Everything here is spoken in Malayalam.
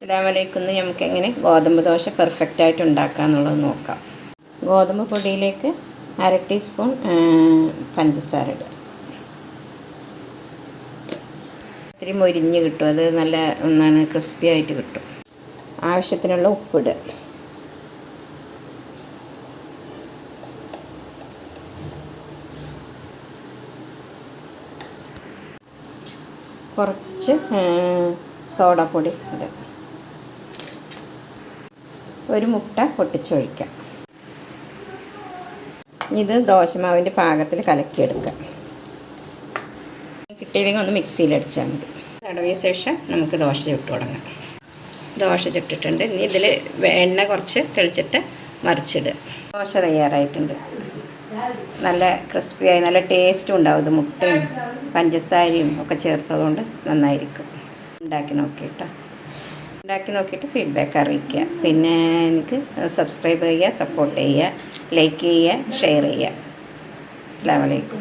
അസ്സലാമലൈക്കും. നമുക്ക് എങ്ങനെ ഗോതമ്പ് ദോശ പെർഫെക്റ്റ് ആയിട്ട് ഉണ്ടാക്കാമെന്നുള്ളത് നോക്കാം. ഗോതമ്പ് പൊടിയിലേക്ക് 1/2 ടീസ്പൂൺ പഞ്ചസാര ഇടുക. ഇത്തിരി മൊരിഞ്ഞ് കിട്ടും, അത് നല്ല ക്രിസ്പി ആയിട്ട് കിട്ടും. ആവശ്യത്തിനുള്ള ഉപ്പിടുക. കുറച്ച് സോഡാപ്പൊടി ഇടുക. ഒരു മുട്ട പൊട്ടിച്ചൊഴിക്കാം. ഇത് ദോശമാവിൻ്റെ പാകത്തിൽ കലക്കിയെടുക്കാം. കിട്ടിയില്ലെങ്കിൽ ഒന്ന് മിക്സിയിലടിച്ചാൽ മതി. തടവിയ ശേഷം നമുക്ക് ദോശ ചുട്ട് തുടങ്ങാം. ദോശ ചുട്ടിട്ടുണ്ട്. ഇനി ഇതിൽ എണ്ണ കുറച്ച് തെളിച്ചിട്ട് മറിച്ചിടുക. ദോശ തയ്യാറായിട്ടുണ്ട്. നല്ല ക്രിസ്പിയായി നല്ല ടേസ്റ്റും ഉണ്ടാവും. ഇത് മുട്ടയും പഞ്ചസാരയും ഒക്കെ ചേർത്തതുകൊണ്ട് നന്നായിരിക്കും. ഉണ്ടാക്കി നോക്കിയിട്ട് ഫീഡ്ബാക്ക് അറിയിക്കുക. പിന്നെ എനിക്ക് സബ്സ്ക്രൈബ് ചെയ്യുക, സപ്പോർട്ട് ചെയ്യുക, ലൈക്ക് ചെയ്യുക, ഷെയർ ചെയ്യുക. അസ്സലാമു അലൈക്കും.